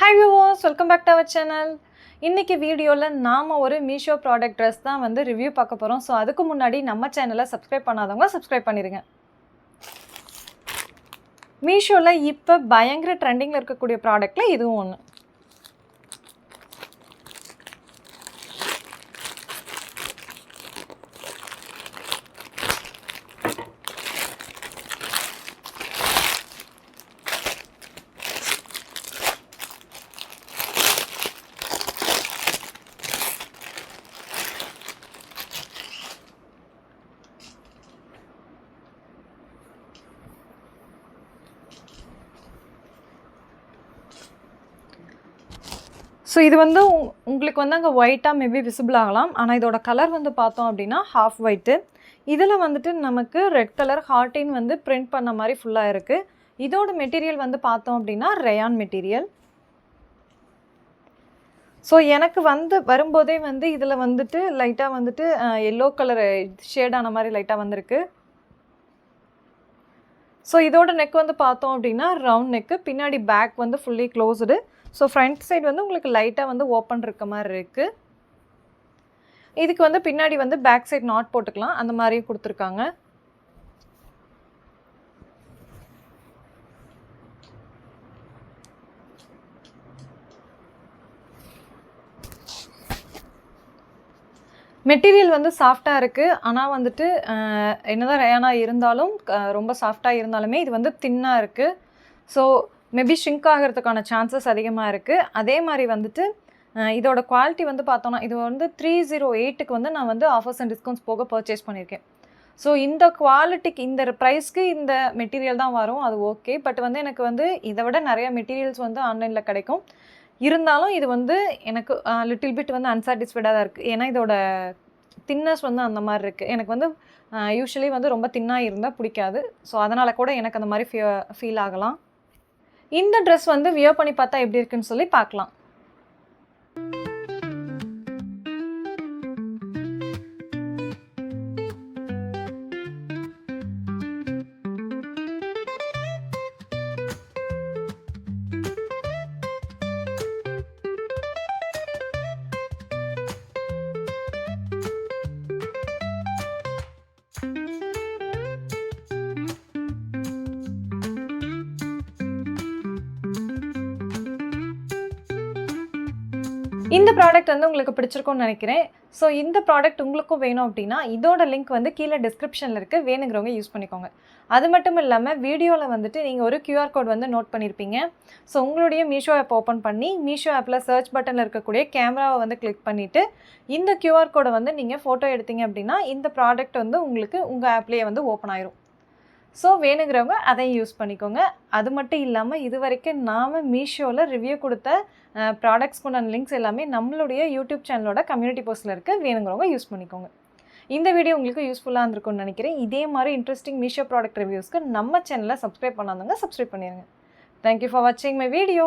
Hi viewers, welcome back to our channel. இன்னைக்கு வீடியோல நாம ஒரு மீஷோ ப்ராடக்ட் Dress தான் வந்து ரிவ்யூ பார்க்க போறோம். சோ அதுக்கு முன்னாடி நம்ம சேனலை சப்ஸ்கிரைப் பண்ணாதவங்க சப்ஸ்கிரைப் பண்ணிருங்க. மீஷோல இப்ப பயங்கர ட்ரெண்டிங்ல இருக்கக்கூடிய ப்ராடக்ட்ல இதுவும் ஒன்னு. ஸோ இது வந்து உங்களுக்கு வந்து அங்கே ஒயிட்டாக மேபி விசிபிள் ஆகலாம். ஆனால் இதோட கலர் வந்து பார்த்தோம் அப்படின்னா ஹாஃப் ஒயிட்டு. இதில் வந்துட்டு நமக்கு ரெட் கலர் ஹார்ட்டின் வந்து பிரிண்ட் பண்ண மாதிரி ஃபுல்லாக இருக்குது. இதோட மெட்டீரியல் வந்து பார்த்தோம் அப்படின்னா ரயான் மெட்டீரியல். ஸோ எனக்கு வந்து வரும்போதே வந்து இதில் வந்துட்டு லைட்டாக வந்துட்டு எல்லோ கலர் ஷேடான மாதிரி லைட்டாக வந்திருக்கு. ஸோ இதோட நெக் வந்து பார்த்தோம் அப்படின்னா ரவுண்ட் நெக்கு, பின்னாடி பேக் வந்து fully closed. So front side வந்து உங்களுக்கு லைட்டாக வந்து ஓப்பன் இருக்க மாதிரி இருக்குது. இதுக்கு வந்து பின்னாடி வந்து பேக் சைடு நாட் போட்டுக்கலாம், அந்த மாதிரியும் கொடுத்துருக்காங்க. மெட்டீரியல் வந்து சாஃப்டாக இருக்குது. ஆனால் வந்துட்டு என்னதான் ரயானாக இருந்தாலும் ரொம்ப சாஃப்டாக இருந்தாலுமே இது வந்து தின்னாக இருக்குது. ஸோ மேபி ஷ்ரிங்க் ஆகிறதுக்கான சான்சஸ் அதிகமாக இருக்குது. அதே மாதிரி வந்துட்டு இதோட குவாலிட்டி வந்து பார்த்தோன்னா இது வந்து 308க்கு வந்து நான் வந்து ஆஃபர்ஸ் அண்ட் டிஸ்கவுண்ட்ஸ் போக பர்ச்சேஸ் பண்ணியிருக்கேன். ஸோ இந்த குவாலிட்டிக்கு இந்த ப்ரைஸ்க்கு இந்த மெட்டீரியல் தான் வரும், அது ஓகே. பட் வந்து எனக்கு வந்து இதை விட நிறைய மெட்டீரியல்ஸ் வந்து ஆன்லைனில் கிடைக்கும். இருந்தாலும் இது வந்து எனக்கு லிட்டில் பிட் வந்து அன்சாட்டிஸ்ஃபைடாக தான் இருக்குது. ஏன்னா இதோட தின்னஸ் வந்து அந்த மாதிரி இருக்குது. எனக்கு வந்து யூஸ்வலி வந்து ரொம்ப தின்னாக இருந்தால் பிடிக்காது. ஸோ அதனால் கூட எனக்கு அந்த மாதிரி ஃபீல் ஆகலாம். இந்த ட்ரெஸ் வந்து வியர் பண்ணி பார்த்தா எப்படி இருக்குன்னு சொல்லி பார்க்கலாம். இந்த ப்ராடக்ட் வந்து உங்களுக்கு பிடிச்சிருக்கும்னு நினைக்கிறேன். ஸோ இந்த ப்ராடக்ட் உங்களுக்கும் வேணும் அப்படின்னா இதோட லிங்க் வந்து கீழே டிஸ்கிரிப்ஷனில் இருக்குது, வேணுங்கிறவங்க யூஸ் பண்ணிக்கோங்க. அது மட்டும் இல்லாமல் வீடியோவில் வந்துட்டு நீங்கள் ஒரு QR கோட் வந்து நோட் பண்ணியிருப்பீங்க. ஸோ உங்களுடைய மீஷோ ஆப் ஓப்பன் பண்ணி மீஷோ ஆப்பில் சர்ச் பட்டனில் இருக்கக்கூடிய கேமராவை வந்து கிளிக் பண்ணிவிட்டு இந்த QR கோடை வந்து நீங்கள் ஃபோட்டோ எடுத்தீங்க அப்படின்னா இந்த ப்ராடக்ட் வந்து உங்களுக்கு உங்கள் ஆப்லேயே வந்து ஓப்பன் ஆயிரும். ஸோ வேணுங்கிறவங்க அதையும் யூஸ் பண்ணிக்கோங்க. அது மட்டும் இல்லாமல் இது வரைக்கும் நாம் மீஷோவில் ரிவ்யூ கொடுத்த ப்ராடக்ட்ஸ்க்குண்டான லிங்க்ஸ் எல்லாமே நம்மளுடைய யூடியூப் சேனலோட கம்யூனிட்டி போஸ்ட்டில் இருக்குது, வேணுங்கிறவங்க யூஸ் பண்ணிக்கோங்க. இந்த வீடியோ உங்களுக்கு யூஸ்ஃபுல்லாக இருந்திருக்கும்னு நினைக்கிறேன். இதே மாதிரி இன்ட்ரெஸ்டிங் மீஷோ ப்ராடக்ட் ரிவ்யூஸ்க்கு நம்ம சேனலை சப்ஸ்கிரைப் பண்ணாதவங்க சப்ஸ்கிரைப் பண்ணிடுங்க. தேங்க்யூ ஃபார் வாட்சிங் மை வீடியோ.